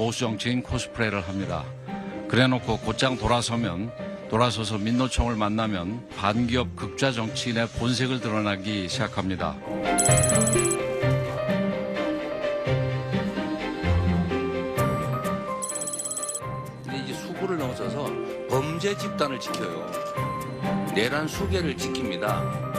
보수 정치인 코스프레를 합니다. 그래놓고 곧장 돌아서서 민노총을 만나면 반기업 극좌 정치인의 본색을 드러나기 시작합니다. 근데 이제 수구를 넘어서서 범죄 집단을 지켜요. 내란 수계를 지킵니다.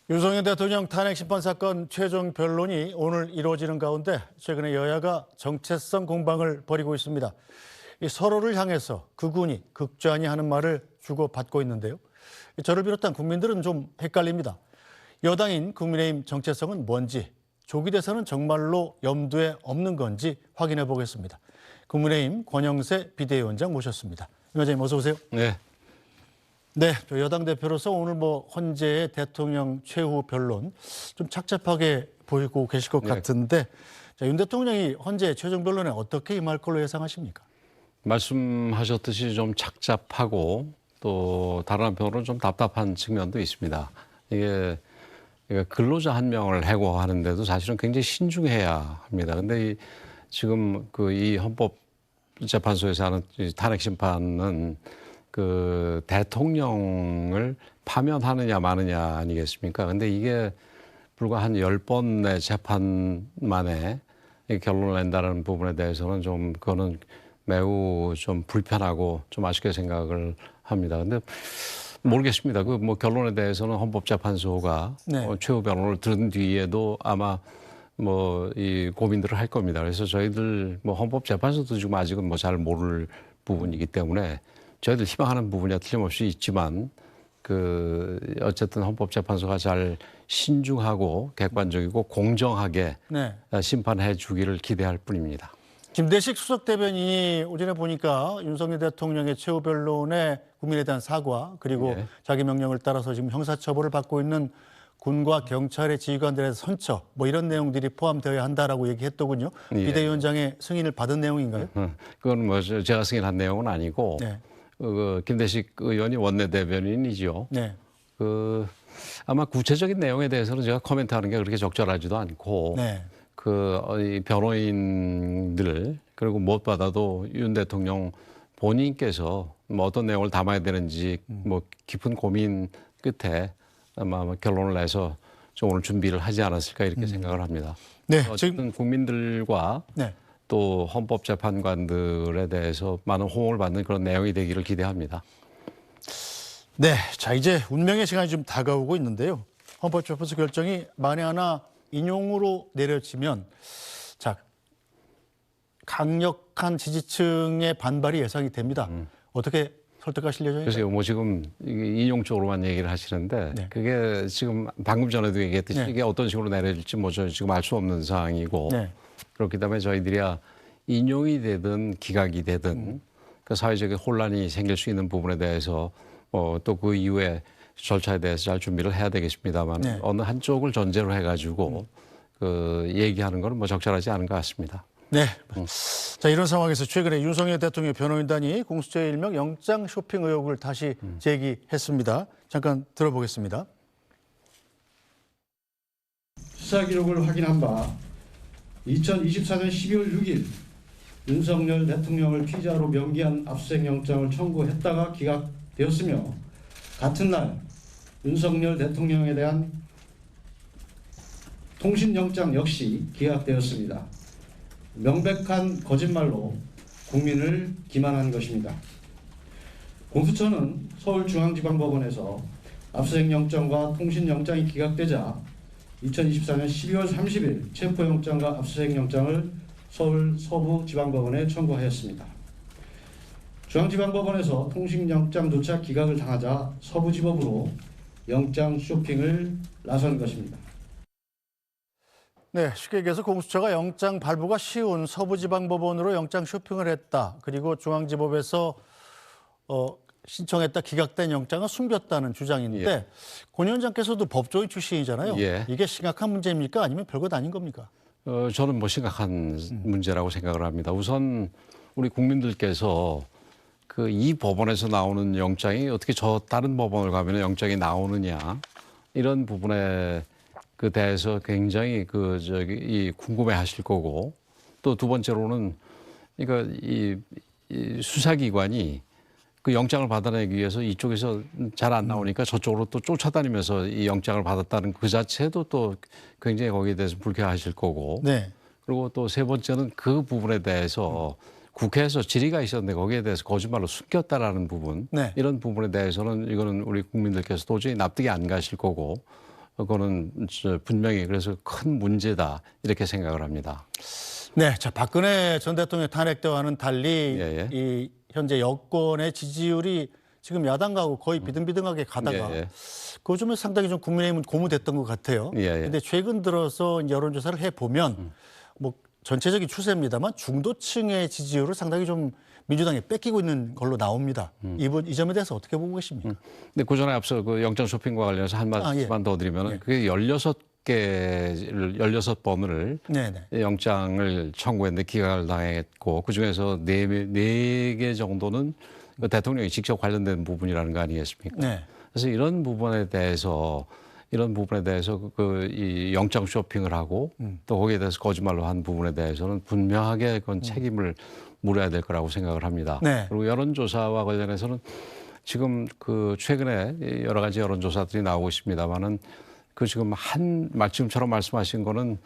윤석열 대통령 탄핵 심판 사건 최종 변론이 오늘 이루어지는 가운데 최근에 여야가 정체성 공방을 벌이고 있습니다. 이 서로를 향해서 극우니 극좌니 하는 말을 주고받고 있는데요. 저를 비롯한 국민들은 좀 헷갈립니다. 여당인 국민의힘 정체성은 뭔지, 조기 대선은 정말로 염두에 없는 건지 확인해 보겠습니다. 국민의힘 권영세 비대위원장 모셨습니다. 위원장님 어서 오세요. 네. 네, 여당 대표로서 오늘 헌재의 대통령 최후 변론 좀 착잡하게 보이고 계실 것 같은데 자, 윤 대통령이 헌재 최종 변론에 어떻게 임할 걸로 예상하십니까? 말씀하셨듯이 좀 착잡하고 또 다른 한편으로는 좀 답답한 측면도 있습니다. 이게 근로자 한 명을 해고하는데도 사실은 굉장히 신중해야 합니다. 근데 지금 이 헌법재판소에서 하는 탄핵 심판은 그 대통령을 파면하느냐 마느냐 아니겠습니까? 근데 이게 불과 한 10번의 재판 만에 결론을 낸다는 부분에 대해서는 좀 그거는 매우 좀 불편하고 좀 아쉽게 생각을 합니다. 근데 모르겠습니다. 결론에 대해서는 헌법재판소가 최후 변론을 들은 뒤에도 아마 이 고민들을 할 겁니다. 그래서 저희들 헌법재판소도 지금 아직은 잘 모를 부분이기 때문에 저희들 희망하는 부분이 틀림없이 있지만 어쨌든 헌법재판소가 잘 신중하고 객관적이고 공정하게 심판해 주기를 기대할 뿐입니다. 김대식 수석 대변인이 오전에 보니까 윤석열 대통령의 최후 변론에 국민에 대한 사과 그리고 자기 명령을 따라서 지금 형사처벌을 받고 있는 군과 경찰의 지휘관들의 선처 이런 내용들이 포함되어야 한다라고 얘기했더군요. 비대위원장의 승인을 받은 내용인가요? 그건 제가 승인한 내용은 아니고 김대식 의원이 원내대변인이죠. 아마 구체적인 내용에 대해서는 제가 코멘트하는 게 그렇게 적절하지도 않고 이 변호인들 그리고 무엇보다도 윤 대통령 본인께서 어떤 내용을 담아야 되는지 깊은 고민 끝에 아마 결론을 내서 좀 오늘 준비를 하지 않았을까 이렇게 생각을 합니다. 어쨌든 국민들과 또 헌법재판관들에 대해서 많은 호응을 받는 그런 내용이 되기를 기대합니다. 네, 자 이제 운명의 시간이 좀 다가오고 있는데요. 헌법재판소 결정이 만에 하나 인용으로 내려지면 자 강력한 지지층의 반발이 예상이 됩니다. 어떻게 설득하실 예정인가요? 그래서 지금 인용 쪽으로만 얘기를 하시는데 그게 지금 방금 전에도 얘기했듯이 이게 어떤 식으로 내려질지 저 지금 알 수 없는 상황이고 그렇기 때문에 저희들이야 인용이 되든 기각이 되든 사회적인 혼란이 생길 수 있는 부분에 대해서 또 그 이후에 절차에 대해서 잘 준비를 해야 되겠습니다만 어느 한쪽을 전제로 해가지고 얘기하는 건 적절하지 않은 것 같습니다. 자 이런 상황에서 최근에 윤석열 대통령 변호인단이 공수처의 일명 영장 쇼핑 의혹을 다시 제기했습니다. 잠깐 들어보겠습니다. 수사 기록을 확인한 바 2024년 12월 6일 윤석열 대통령을 피의자로 명기한 압수수색 영장을 청구했다가 기각되었으며 같은 날 윤석열 대통령에 대한 통신영장 역시 기각되었습니다. 명백한 거짓말로 국민을 기만한 것입니다. 공수처는 서울중앙지방법원에서 압수수색 영장과 통신영장이 기각되자 2024년 12월 30일 체포영장과 압수수색 영장을 서울 서부지방법원에 청구하였습니다. 중앙지방법원에서 통신영장조차 기각을 당하자 서부지법으로 영장 쇼핑을 나선 것입니다. 쉽게 얘기해서 공수처가 영장 발부가 쉬운 서부지방법원으로 영장 쇼핑을 했다. 그리고 중앙지법에서 신청했다 기각된 영장을 숨겼다는 주장인데 예. 권 위원장께서도 법조인 출신이잖아요. 예. 이게 심각한 문제입니까? 아니면 별것 아닌 겁니까? 저는 뭐 심각한 문제라고 생각을 합니다. 우선 우리 국민들께서 그 이 법원에서 나오는 영장이 어떻게 저 다른 법원을 가면 영장이 나오느냐 이런 부분에 그 대해서 굉장히 이 궁금해하실 거고 또 두 번째로는 그러니까 이 수사기관이 그 영장을 받아내기 위해서 이쪽에서 잘 안 나오니까 저쪽으로 또 쫓아다니면서 이 영장을 받았다는 그 자체도 또 굉장히 거기에 대해서 불쾌하실 거고 네. 그리고 또 세 번째는 그 부분에 대해서 국회에서 질의가 있었는데 거기에 대해서 거짓말로 숨겼다라는 부분 네. 이런 부분에 대해서는 이거는 우리 국민들께서 도저히 납득이 안 가실 거고 그거는 분명히 그래서 큰 문제다 이렇게 생각을 합니다. 네, 자 박근혜 전 대통령 탄핵 때와는 달리 예, 예. 이 현재 여권의 지지율이 지금 야당하고 거의 비등비등하게 가다가 예, 예. 그 점에서 상당히 좀 국민의힘은 고무됐던 것 같아요. 그런데 예. 최근 들어서 여론조사를 해보면 뭐 전체적인 추세입니다만 중도층의 지지율을 상당히 좀 민주당에 뺏기고 있는 걸로 나옵니다. 이 점에 대해서 어떻게 보고 계십니까? 근데 그 전에 앞서 그 영장 쇼핑과 관련해서 한 말씀만 예. 더 드리면 예. 그게 16번을 네네. 영장을 청구했는데 기각을 당했고 그중에서 네 개 정도는 그 대통령이 직접 관련된 부분이라는 거 아니겠습니까? 네. 그래서 이런 부분에 대해서 이 영장 쇼핑을 하고 또 거기에 대해서 거짓말로 한 부분에 대해서는 분명하게 그건 책임을 물어야 될 거라고 생각을 합니다. 네. 그리고 여론조사와 관련해서는 지금 그 최근에 여러 가지 여론조사들이 나오고 있습니다만은 그 지금 지금처럼 말씀하신 거는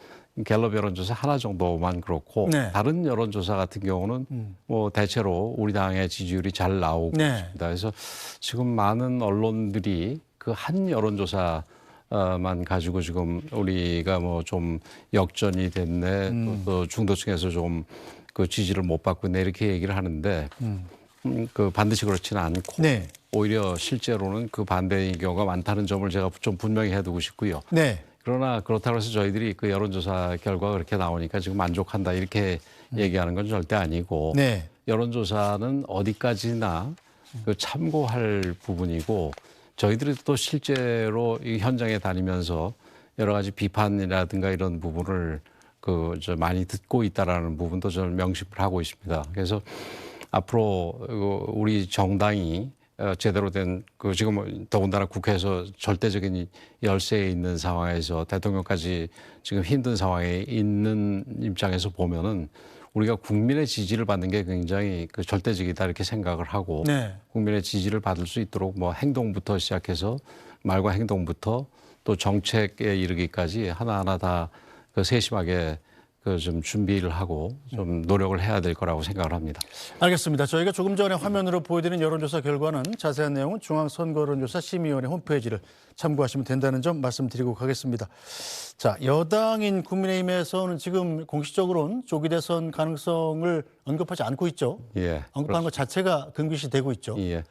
갤럽 여론조사 하나 정도만 그렇고 네. 다른 여론조사 같은 경우는 뭐 대체로 우리 당의 지지율이 잘 나오고 네. 있습니다. 그래서 지금 많은 언론들이 그 한 여론조사만 가지고 지금 우리가 뭐 좀 역전이 됐네 또 중도층에서 좀 그 지지를 못 받고 있네 이렇게 얘기를 하는데 그 반드시 그렇지는 않고 네. 오히려 실제로는 그 반대의 경우가 많다는 점을 제가 좀 분명히 해두고 싶고요. 네. 그러나 그렇다고 해서 저희들이 그 여론조사 결과가 그렇게 나오니까 지금 만족한다 이렇게 얘기하는 건 절대 아니고 네. 여론조사는 어디까지나 그 참고할 부분이고 저희들이 또 실제로 이 현장에 다니면서 여러 가지 비판이라든가 이런 부분을 많이 듣고 있다라는 부분도 저는 명심을 하고 있습니다. 그래서 앞으로 우리 정당이 제대로 된 지금 더군다나 국회에서 절대적인 열세에 있는 상황에서 대통령까지 지금 힘든 상황에 있는 입장에서 보면은 우리가 국민의 지지를 받는 게 굉장히 절대적이다 이렇게 생각을 하고 네. 국민의 지지를 받을 수 있도록 뭐 행동부터 시작해서 말과 행동부터 또 정책에 이르기까지 하나하나 다 세심하게 좀 준비를 하고 좀 노력을 해야 될 거라고 생각을 합니다. 알겠습니다. 저희가 조금 전에 화면으로 보여드린 여론조사 결과는 자세한 내용은 중앙선거여론조사 심의위원회 홈페이지를 참고하시면 된다는 점 말씀드리고 가겠습니다. 자, 여당인 국민의힘에서는 지금 공식적으로는 조기 대선 가능성을 언급하지 않고 있죠. 예. 언급하는 것 자체가 금기시 되고 있죠. 예.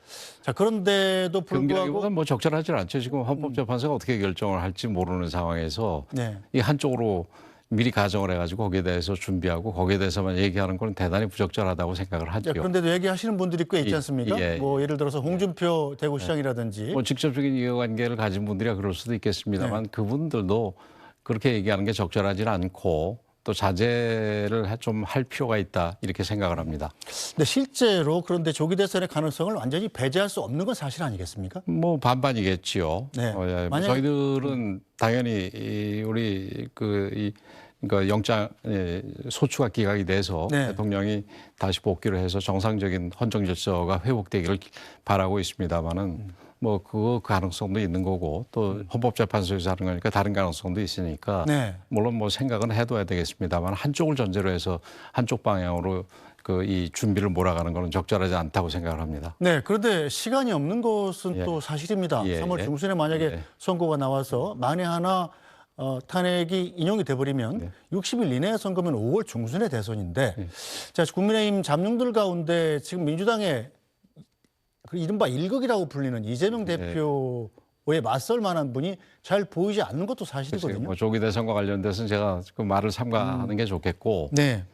자, 그런데도 불구하고 경기라기보다는 뭐 적절하지 않죠. 지금 헌법재판소가 어떻게 결정을 할지 모르는 상황에서 네. 이 한쪽으로 미리 가정을 해가지고 거기에 대해서 준비하고 거기에 대해서만 얘기하는 건 대단히 부적절하다고 생각을 하죠. 자, 그런데도 얘기하시는 분들이 꽤 있지 않습니까? 예. 뭐 예를 들어서 홍준표 대구시장이라든지 뭐 직접적인 이해관계를 가진 분들이야 그럴 수도 있겠습니다만 그분들도 그렇게 얘기하는 게 적절하지 않고 또 자제를 좀 할 필요가 있다 이렇게 생각을 합니다. 근데 실제로 그런데 조기 대선의 가능성을 완전히 배제할 수 없는 건 사실 아니겠습니까? 뭐 반반이겠지요. 네. 예. 저희들은 당연히 우리 그러니까 영장 소추가 기각이 돼서 네. 대통령이 다시 복귀를 해서 정상적인 헌정 질서가 회복되기를 바라고 있습니다만은 뭐 그 가능성도 있는 거고 또 헌법재판소에서 하는 거니까 다른 가능성도 있으니까 네. 물론 뭐 생각은 해둬야 되겠습니다만 한쪽을 전제로 해서 한쪽 방향으로 이 준비를 몰아가는 거는 적절하지 않다고 생각을 합니다. 네, 그런데 시간이 없는 것은 예. 또 사실입니다. 예, 3월 예. 중순에 만약에 예. 선고가 나와서 만에 하나 탄핵이 인용이 돼버리면 60일 이내에 선거면 5월 중순에 대선인데 자, 국민의힘 잠룡들 가운데 지금 민주당의 그 이른바 일극이라고 불리는 이재명 대표에 맞설 만한 분이 잘 보이지 않는 것도 사실이거든요. 뭐 조기 대선과 관련돼서는 제가 그 말을 삼가하는 게 좋겠고 네.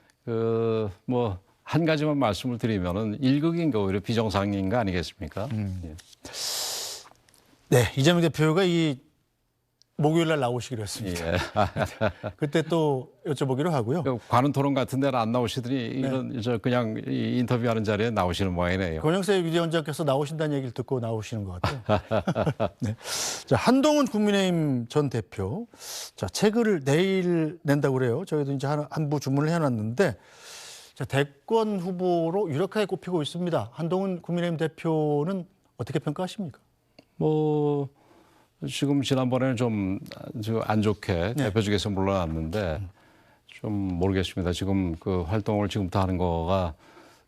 뭐 한 가지만 말씀을 드리면은 일극인가 오히려 비정상인가 아니겠습니까? 예. 네, 이재명 대표가 이 목요일 날 나오시기로 했습니다. 예. 그때 또 여쭤보기로 하고요. 관훈 토론 같은 데는 안 나오시더니 이런 저 그냥 이 인터뷰하는 자리에 나오시는 모양이네요. 권영세 위원장께서 나오신다는 얘기를 듣고 나오시는 것 같아요. 네. 자, 한동훈 국민의힘 전 대표. 자, 책을 내일 낸다고 그래요. 저희도 이제 한부 주문을 해놨는데, 자, 대권 후보로 유력하게 꼽히고 있습니다. 한동훈 국민의힘 대표는 어떻게 평가하십니까? 뭐 지금 지난번에는 좀 안 좋게 네. 대표직에서 물러났는데 좀 모르겠습니다. 지금 그 활동을 지금부터 하는 거가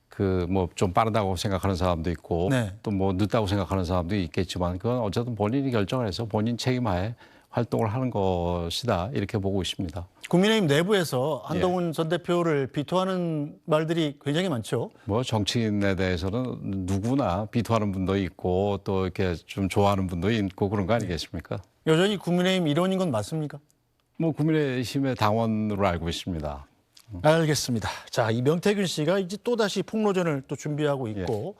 그 뭐 좀 빠르다고 생각하는 사람도 있고 네. 또 뭐 늦다고 생각하는 사람도 있겠지만 그건 어쨌든 본인이 결정을 해서 본인 책임하에 활동을 하는 것이다 이렇게 보고 있습니다. 국민의힘 내부에서 한동훈 전 대표를 비토하는 말들이 굉장히 많죠. 뭐 정치인에 대해서는 누구나 비토하는 분도 있고 또 이렇게 좀 좋아하는 분도 있고 그런 거 아니겠습니까? 여전히 국민의힘 일원인 건 맞습니까? 뭐 국민의힘의 당원으로 알고 있습니다. 알겠습니다. 자, 이 명태균 씨가 이제 또다시 폭로전을 또 준비하고 있고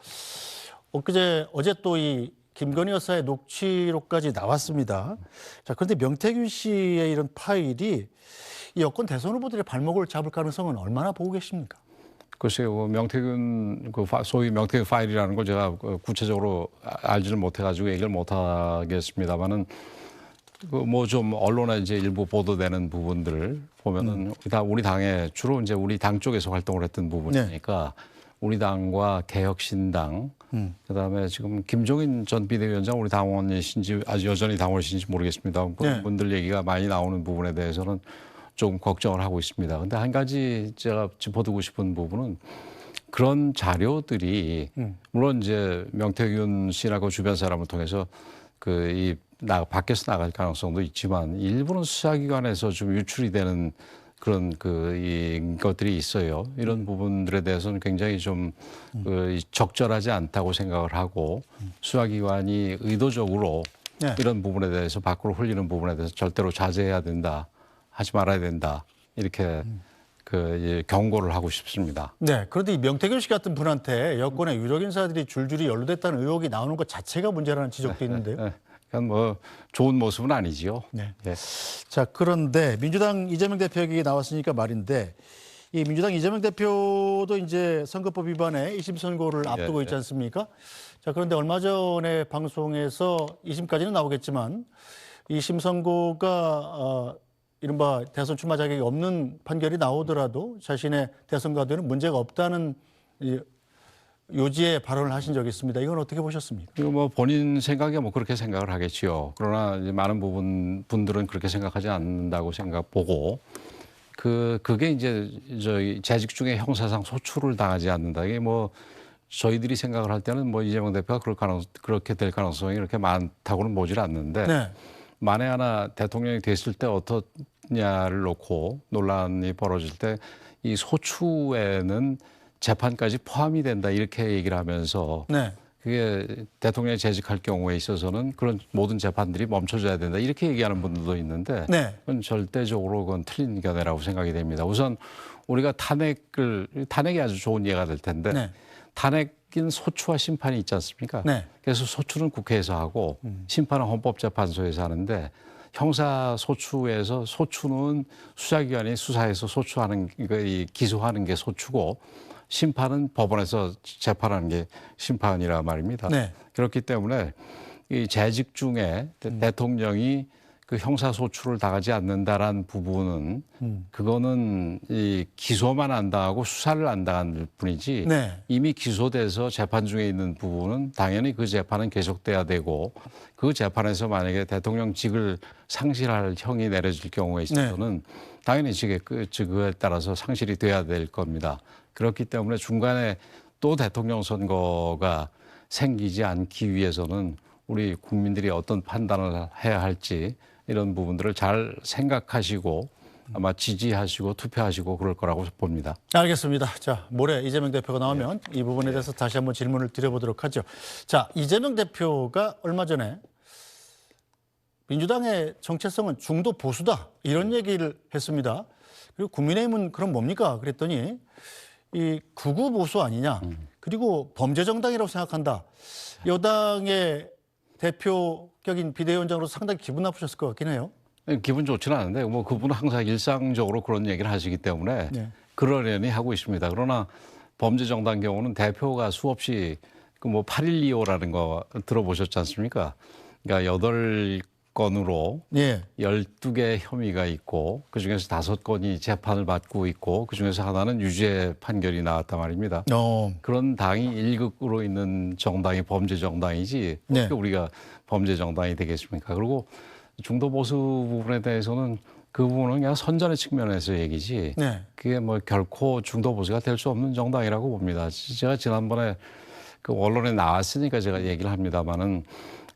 어제 또 이 김건희 여사의 녹취록까지 나왔습니다. 자, 그런데 명태균 씨의 이런 파일이 이 여권 대선 후보들의 발목을 잡을 가능성은 얼마나 보고 계십니까? 글쎄요, 명태균 소위 명태균 파일이라는 걸 제가 구체적으로 알지를 못해가지고 얘기를 못하겠습니다만은 뭐 좀 언론에 이제 일부 보도되는 부분들을 보면은 다 우리 당에 주로 이제 우리 당 쪽에서 활동을 했던 부분이니까 우리 당과 개혁신당 그다음에 지금 김종인 전 비대위원장 우리 당원이신지 아직 여전히 당원이신지 모르겠습니다. 그런 분들 얘기가 많이 나오는 부분에 대해서는 좀 걱정을 하고 있습니다. 근데 한 가지 제가 짚어두고 싶은 부분은 그런 자료들이 물론 이제 명태균 씨라고 주변 사람을 통해서 밖에서 나갈 가능성도 있지만 일부는 수사기관에서 좀 유출이 되는 그런 것들이 있어요. 이런 부분들에 대해서는 굉장히 좀 적절하지 않다고 생각을 하고 수사기관이 의도적으로 이런 부분에 대해서 밖으로 흘리는 부분에 대해서 절대로 자제해야 된다. 하지 말아야 된다. 이렇게 경고를 하고 싶습니다. 네. 그런데 이 명태균 씨 같은 분한테 여권의 유력 인사들이 줄줄이 연루됐다는 의혹이 나오는 것 자체가 문제라는 지적도 있는데요. 그러니까 뭐 좋은 모습은 아니지요. 네. 네. 자, 그런데 민주당 이재명 대표 얘기 나왔으니까 말인데 이 민주당 이재명 대표도 이제 선거법 위반에 2심 선고를 앞두고 있지 않습니까? 자, 그런데 얼마 전에 방송에서 2심까지는 나오겠지만 2심 선고가 이른바 대선 출마 자격이 없는 판결이 나오더라도 자신의 대선 가도에는 문제가 없다는 요지의 발언을 하신 적이 있습니다. 이건 어떻게 보셨습니까? 이거 뭐 본인 생각에 뭐 그렇게 생각을 하겠지요. 그러나 이제 많은 분들은 그렇게 생각하지 않는다고 보고 그게 이제 저희 재직 중에 형사상 소출을 당하지 않는다. 이게 뭐 저희들이 생각을 할 때는 뭐 이재명 대표가 그렇게 될 가능성이 그렇게 많다고는 보질 않는데 네. 만에 하나 대통령이 됐을 때 어떻냐를 놓고 논란이 벌어질 때 이 소추에는 재판까지 포함이 된다 이렇게 얘기를 하면서 네. 그게 대통령이 재직할 경우에 있어서는 그런 모든 재판들이 멈춰져야 된다 이렇게 얘기하는 분들도 있는데 네. 그건 절대적으로 그건 틀린 견해라고 생각이 됩니다. 우선 우리가 탄핵이 아주 좋은 예가 될 텐데 네. 탄핵인 소추와 심판이 있지 않습니까? 네. 그래서 소추는 국회에서 하고 심판은 헌법재판소에서 하는데 형사소추에서 소추는 수사기관이 수사해서 소추하는 기소하는 게 소추고 심판은 법원에서 재판하는 게 심판이라 말입니다. 네. 그렇기 때문에 이 재직 중에 대통령이 그 형사소추를 당하지 않는다라는 부분은 그거는 이 기소만 안 당하고 수사를 안 당할 뿐이지 네. 이미 기소돼서 재판 중에 있는 부분은 당연히 그 재판은 계속돼야 되고 그 재판에서 만약에 대통령직을 상실할 형이 내려질 경우에 있어서는 당연히 그에 따라서 상실이 돼야 될 겁니다. 그렇기 때문에 중간에 또 대통령 선거가 생기지 않기 위해서는 우리 국민들이 어떤 판단을 해야 할지 이런 부분들을 잘 생각하시고 아마 지지하시고 투표하시고 그럴 거라고 봅니다. 알겠습니다. 자, 모레 이재명 대표가 나오면 이 부분에 대해서 다시 한번 질문을 드려보도록 하죠. 자, 이재명 대표가 얼마 전에 민주당의 정체성은 중도 보수다 이런 얘기를 했습니다. 그리고 국민의힘은 그럼 뭡니까? 그랬더니 이 극우 보수 아니냐. 그리고 범죄 정당이라고 생각한다. 여당의 대표격인 비대위원장으로서 상당히 기분 나쁘셨을 것 같긴 해요. 기분 좋지는 않은데 뭐 그분은 항상 일상적으로 그런 얘기를 하시기 때문에 네. 그러려니 하고 있습니다. 그러나 범죄 정당 경우는 대표가 수없이 그 뭐 8125라는 거 들어보셨지 않습니까? 그러니까 8건으로 예. 12개 혐의가 있고 그중에서 5건이 재판을 받고 있고 그중에서 하나는 유죄 판결이 나왔단 말입니다. 그런 당이 1극으로 있는 정당이 범죄 정당이지 네. 어떻게 우리가 범죄 정당이 되겠습니까? 그리고 중도 보수 부분에 대해서는 그 부분은 그냥 선전의 측면에서 얘기지 네. 그게 뭐 결코 중도 보수가 될 수 없는 정당이라고 봅니다. 제가 지난번에 그 언론에 나왔으니까 제가 얘기를 합니다만은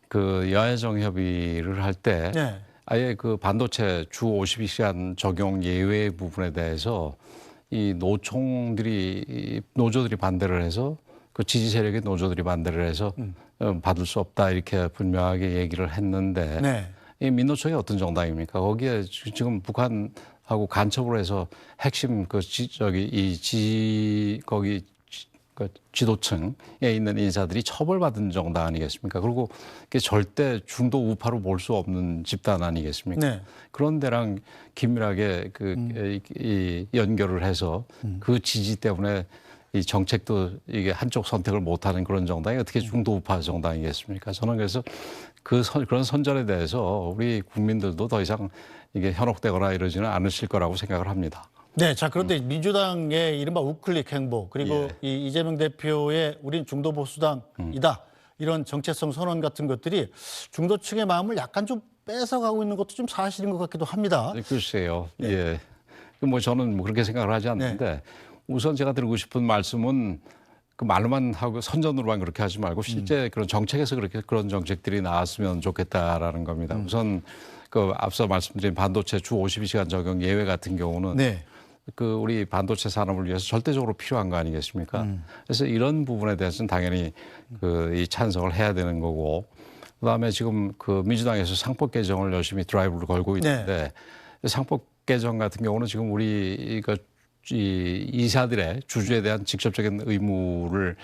그 여야정 협의를 할 때 네. 아예 그 반도체 주 52시간 적용 예외 부분에 대해서 이 노조들이 반대를 해서 그 지지 세력의 노조들이 반대를 해서 받을 수 없다 이렇게 분명하게 얘기를 했는데 네. 이 민노총이 어떤 정당입니까? 거기에 지금 북한하고 간첩으로 해서 핵심 그 거기 그 지도층에 있는 인사들이 처벌받은 정당 아니겠습니까? 그리고 그게 절대 중도 우파로 볼 수 없는 집단 아니겠습니까? 네. 그런 데랑 긴밀하게 이 연결을 해서 그 지지 때문에 이 정책도 이게 한쪽 선택을 못하는 그런 정당이 어떻게 중도 우파 정당이겠습니까? 저는 그래서 그런 선전에 대해서 우리 국민들도 더 이상 이게 현혹되거나 이러지는 않으실 거라고 생각을 합니다. 네, 자 그런데 민주당의 이른바 우클릭 행보 그리고 이 이재명 대표의 우린 중도 보수당이다 이런 정체성 선언 같은 것들이 중도층의 마음을 약간 좀 뺏어가고 있는 것도 좀 사실인 것 같기도 합니다. 글쎄요. 예. 뭐 저는 뭐 그렇게 생각을 하지 않는데 우선 제가 드리고 싶은 말씀은 그 말로만 하고 선전으로만 그렇게 하지 말고 실제 그런 정책에서 그런 정책들이 나왔으면 좋겠다라는 겁니다. 우선 그 앞서 말씀드린 반도체 주 52시간 적용 예외 같은 경우는 네. 그 우리 반도체 산업을 위해서 절대적으로 필요한 거 아니겠습니까? 그래서 이런 부분에 대해서는 당연히 이 찬성을 해야 되는 거고 그다음에 지금 그 민주당에서 상법 개정을 열심히 드라이브를 걸고 있는데 상법 개정 같은 경우는 지금 우리 이 이사들의 주주에 대한 직접적인 의무를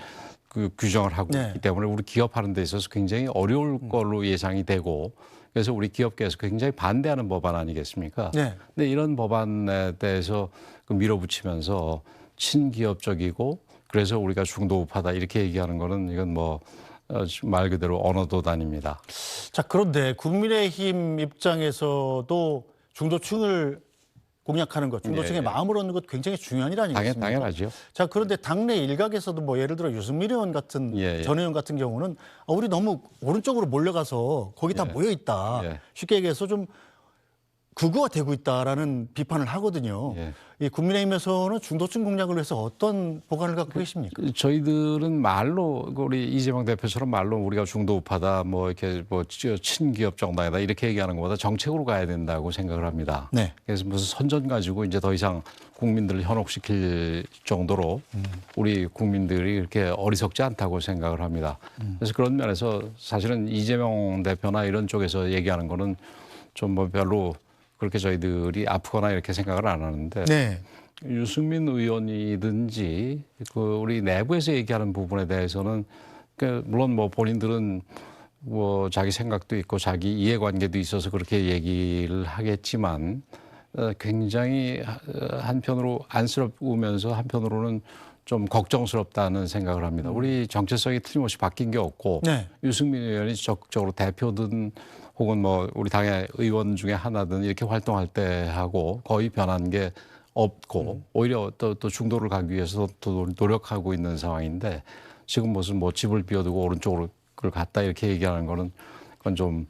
그 규정을 하고 있기 때문에 우리 기업하는 데 있어서 굉장히 어려울 걸로 예상이 되고 그래서 우리 기업계에서 굉장히 반대하는 법안 아니겠습니까? 네. 근데 이런 법안에 대해서 그 밀어붙이면서 친기업적이고 그래서 우리가 중도 우파다 이렇게 얘기하는 거는 이건 뭐 말 그대로 언어도단입니다. 자 그런데 국민의힘 입장에서도 중도층을 공략하는 것, 중도층의 마음을 얻는 것 굉장히 중요한 일 아니겠습니까? 당연하죠. 자 그런데 당내 일각에서도 뭐 예를 들어 유승민 의원 같은 전 의원 같은 경우는 우리 너무 오른쪽으로 몰려가서 거기 다 모여 있다. 쉽게 얘기해서 좀 극우화되고 있다라는 비판을 하거든요. 이 국민의힘에서는 중도층 공략을 위해서 어떤 보관을 갖고 계십니까? 저희들은 말로 우리 이재명 대표처럼 말로 우리가 중도 우파다 뭐 이렇게 뭐 친기업 정당이다 이렇게 얘기하는 것보다 정책으로 가야 된다고 생각을 합니다. 네. 그래서 무슨 선전 가지고 이제 더 이상 국민들을 현혹시킬 정도로 우리 국민들이 이렇게 어리석지 않다고 생각을 합니다. 그래서 그런 면에서 사실은 이재명 대표나 이런 쪽에서 얘기하는 거는 좀 뭐 별로 그렇게 저희들이 아프거나 이렇게 생각을 안 하는데 유승민 의원이든지 그 우리 내부에서 얘기하는 부분에 대해서는 그 물론 뭐 본인들은 뭐 자기 생각도 있고 자기 이해관계도 있어서 그렇게 얘기를 하겠지만 굉장히 한편으로 안쓰러우면서 한편으로는 좀 걱정스럽다는 생각을 합니다. 우리 정체성이 틀림없이 바뀐 게 없고 유승민 의원이 적극적으로 대표든 혹은 뭐 우리 당의 의원 중에 하나든 이렇게 활동할 때 하고 거의 변한 게 없고 오히려 또 중도를 가기 위해서 또 노력하고 있는 상황인데 지금 무슨 뭐 집을 비워두고 오른쪽으로 갔다 이렇게 얘기하는 거는 그건 좀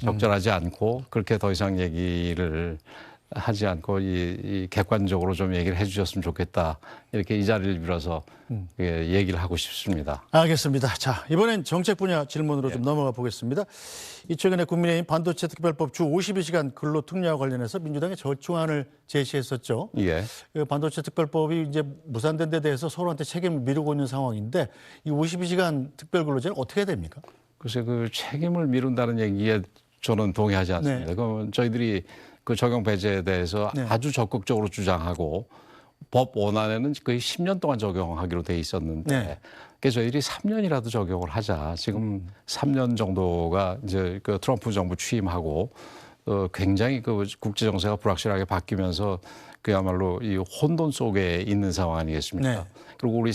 적절하지 않고 그렇게 더 이상 얘기를 하지 않고 이 객관적으로 좀 얘기를 해 주셨으면 좋겠다. 이렇게 이 자리를 빌어서 얘기를 하고 싶습니다. 알겠습니다. 자, 이번엔 정책 분야 질문으로 좀 넘어가 보겠습니다. 최근에 국민의힘 반도체 특별법 주 52시간 근로 특례와 관련해서 민주당이 절충안을 제시했었죠. 그 반도체 특별법이 이제 무산된 데 대해서 서로한테 책임을 미루고 있는 상황인데 이 52시간 특별근로제는 어떻게 됩니까? 글쎄 그 책임을 미룬다는 얘기에 저는 동의하지 않습니다. 그럼 저희들이 그 적용 배제에 대해서 아주 적극적으로 주장하고 법 원안에는 거의 10년 동안 적용하기로 돼 있었는데 네. 그래서 저희들이 3년이라도 적용을 하자. 지금 3년 정도가 이제 그 트럼프 정부 취임하고 굉장히 그 국제 정세가 불확실하게 바뀌면서 그야말로 이 혼돈 속에 있는 상황 아니겠습니까? 네. 그리고 우리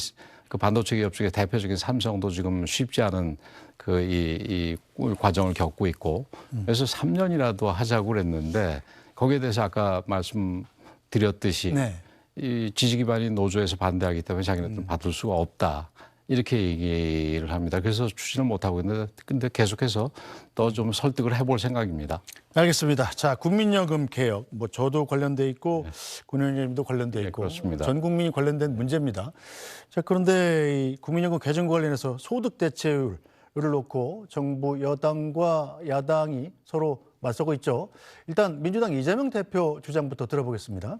그 반도체 기업 중에 대표적인 삼성도 지금 쉽지 않은 그 이 과정을 겪고 있고 그래서 3년이라도 하자고 그랬는데 거기에 대해서 아까 말씀드렸듯이 네. 이 지지 기반인 노조에서 반대하기 때문에 자기네들은 받을 수가 없다. 이렇게 얘기를 합니다. 그래서 추진을 못하고 있는데 근데 계속해서 더 좀 설득을 해볼 생각입니다. 알겠습니다. 자, 국민연금 개혁, 뭐 저도 관련돼 있고 군의원님도 관련돼 네, 있고 그렇습니다. 전 국민이 관련된 문제입니다. 자, 그런데 이 국민연금 개정 관련해서 소득 대체율을 놓고 정부 여당과 야당이 서로 맞서고 있죠. 일단 민주당 이재명 대표 주장부터 들어보겠습니다.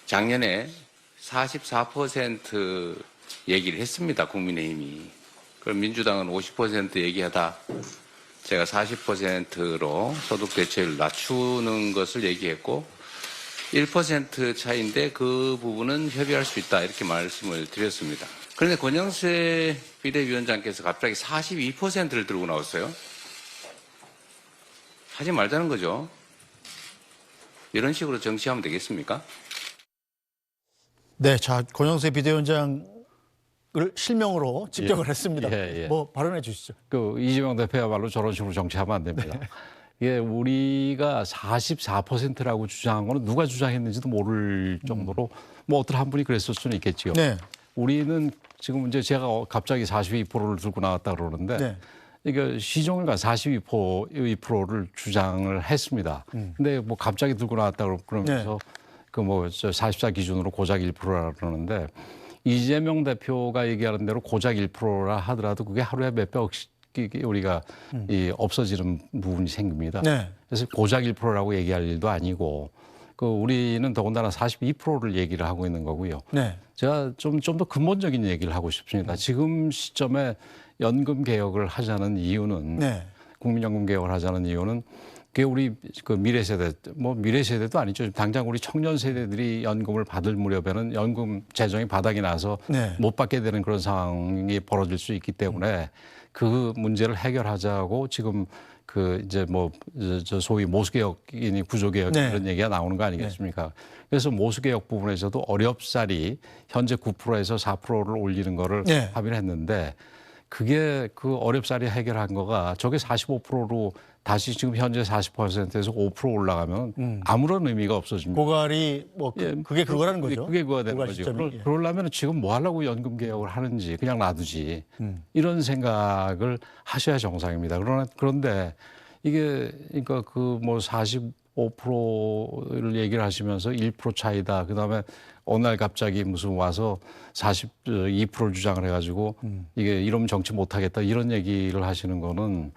작년에 44% 얘기를 했습니다. 국민의힘이. 그럼 민주당은 50% 얘기하다 제가 40%로 소득 대체율 낮추는 것을 얘기했고 1% 차이인데 그 부분은 협의할 수 있다 이렇게 말씀을 드렸습니다. 그런데 권영세 비대위원장께서 갑자기 42%를 들고 나왔어요. 하지 말자는 거죠. 이런 식으로 정치하면 되겠습니까? 네, 자, 권영세 비대위원장을 실명으로 집격을 했습니다. 예, 예. 뭐 발언해 주시죠. 그 이재명 대표야말로 저런 식으로 정치하면 안 됩니다. 이게 우리가 44%라고 주장한 거는 누가 주장했는지도 모를 정도로 뭐 어떤 한 분이 그랬을 수는 있겠지요. 네. 우리는 지금 이제 제가 갑자기 42%를 들고 나왔다 그러는데 네. 이게 시종일관 42%를 주장을 했습니다. 근데 뭐 갑자기 들고 나왔다 그러면서 그 뭐 44 기준으로 고작 1%라 그러는데 이재명 대표가 얘기하는 대로 고작 1%라 하더라도 그게 하루에 몇백억씩 우리가 이 없어지는 부분이 생깁니다. 네. 그래서 고작 1%라고 얘기할 일도 아니고 그 우리는 더군다나 42%를 얘기를 하고 있는 거고요. 네. 제가 좀 더 근본적인 얘기를 하고 싶습니다. 지금 시점에 연금 개혁을 하자는 이유는 네. 국민연금 개혁을 하자는 이유는 그게 우리 그 미래 세대 뭐 미래 세대도 아니죠. 당장 우리 청년 세대들이 연금을 받을 무렵에는 연금 재정이 바닥이 나서 네. 못 받게 되는 그런 상황이 벌어질 수 있기 때문에 그 문제를 해결하자고 지금 그 이제 뭐 저 소위 모수개혁이니 구조개혁 네. 이런 얘기가 나오는 거 아니겠습니까? 그래서 모수개혁 부분에서도 어렵사리 현재 9%에서 4%를 올리는 거를 네. 합의를 했는데 그게 그 어렵사리 해결한 거가 저게 45%로 다시 지금 현재 40%에서 5% 올라가면 아무런 의미가 없어집니다. 고갈이 뭐 그게 그거라는 거죠. 그게 그거가 되는 고갈 거죠. 시점이. 예. 그러려면 지금 뭐 하려고 연금 개혁을 하는지 그냥 놔두지 이런 생각을 하셔야 정상입니다. 그런데 이게 그러니까 그 뭐 45%를 얘기를 하시면서 1% 차이다. 그다음에 어느 날 갑자기 무슨 와서 42%를 주장을 해가지고 이게 이러면 정치 못하겠다 이런 얘기를 하시는 거는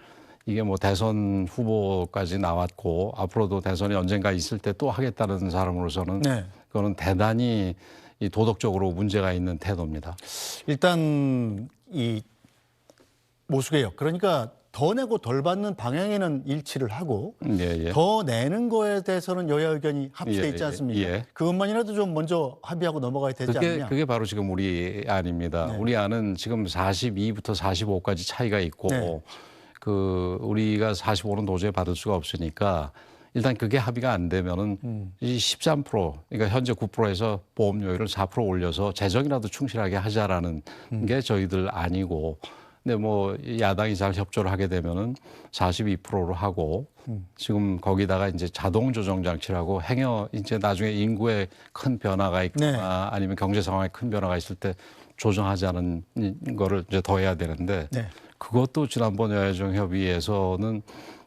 이게 뭐 대선 후보까지 나왔고 앞으로도 대선이 언젠가 있을 때 또 하겠다는 사람으로서는 네. 그거는 대단히 이 도덕적으로 문제가 있는 태도입니다. 일단 이 모수개혁 그러니까 더 내고 덜 받는 방향에는 일치를 하고 예, 예. 더 내는 거에 대해서는 여야 의견이 합치돼 예, 있지 예, 않습니까? 예. 그것만이라도 좀 먼저 합의하고 넘어가야 되지 않느냐? 그게 바로 지금 우리 안입니다. 네. 우리 안은 지금 42부터 45까지 차이가 있고 네. 그 우리가 45는 도저히 받을 수가 없으니까 일단 그게 합의가 안 되면은 이 13% 그러니까 현재 9%에서 보험료율을 4% 올려서 재정이라도 충실하게 하자라는 게 저희들 안이고 근데 뭐 야당이 잘 협조를 하게 되면은 42%로 하고 지금 거기다가 이제 자동 조정 장치라고 행여 이제 나중에 인구에 큰 변화가 있거나 네. 아니면 경제 상황에 큰 변화가 있을 때 조정하자는 거를 이제 더해야 되는데 네. 그것도 지난번 여야정 협의에서는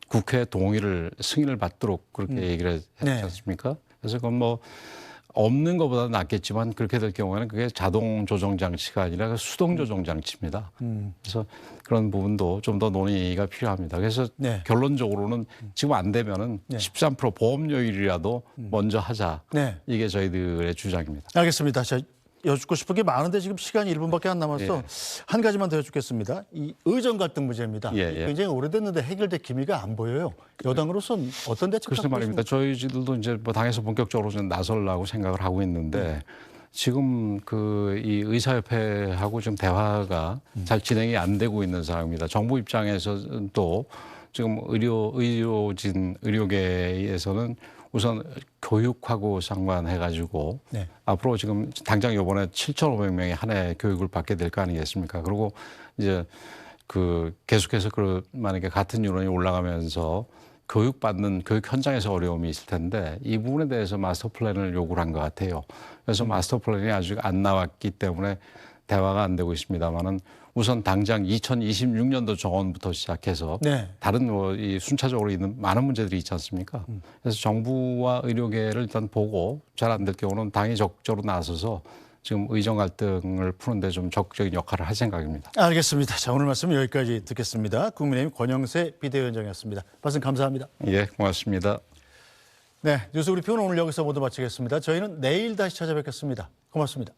국회 동의를 승인을 받도록 그렇게 얘기를 했지 네. 않습니까? 그래서 그건 뭐 없는 것보다는 낫겠지만 그렇게 될 경우에는 그게 자동 조정 장치가 아니라 수동 조정 장치입니다. 그래서 그런 부분도 좀 더 논의가 필요합니다. 그래서 네. 결론적으로는 지금 안 되면은 네. 13% 보험료율이라도 먼저 하자. 네. 이게 저희들의 주장입니다. 알겠습니다. 자, 여쭙고 싶은 게 많은데 지금 시간이 1분밖에 안 남았어. 한 가지만 더 여쭙겠습니다. 이 의정 갈등 문제입니다. 굉장히 오래됐는데 해결될 기미가 안 보여요. 여당으로서는 어떤 대책 글쎄 갖고 말입니다. 있습니까? 저희들도 이제 뭐 당에서 본격적으로 좀 나설라고 생각을 하고 있는데 지금 그 이 의사협회하고 지금 대화가 잘 진행이 안 되고 있는 상황입니다. 정부 입장에서도 지금 의료계에서는 우선 교육하고 상관해가지고 네. 앞으로 지금 당장 이번에 7,500명이 한 해 교육을 받게 될 거 아니겠습니까? 그리고 이제 그 계속해서 만약에 같은 인원이 올라가면서 교육 현장에서 어려움이 있을 텐데 이 부분에 대해서 마스터 플랜을 요구를 한 것 같아요. 그래서 마스터 플랜이 아직 안 나왔기 때문에 대화가 안 되고 있습니다만은 우선 당장 2026년도 정원부터 시작해서 네. 다른 이 순차적으로 있는 많은 문제들이 있지 않습니까? 그래서 정부와 의료계를 일단 보고 잘 안 될 경우는 당이 적극적으로 나서서 지금 의정 갈등을 푸는데 좀 적극적인 역할을 할 생각입니다. 알겠습니다. 자, 오늘 말씀 여기까지 듣겠습니다. 국민의힘 권영세 비대위원장이었습니다. 말씀 감사합니다. 예, 고맙습니다. 네, 뉴스 브리핑은 오늘 여기서 모두 마치겠습니다. 저희는 내일 다시 찾아뵙겠습니다. 고맙습니다.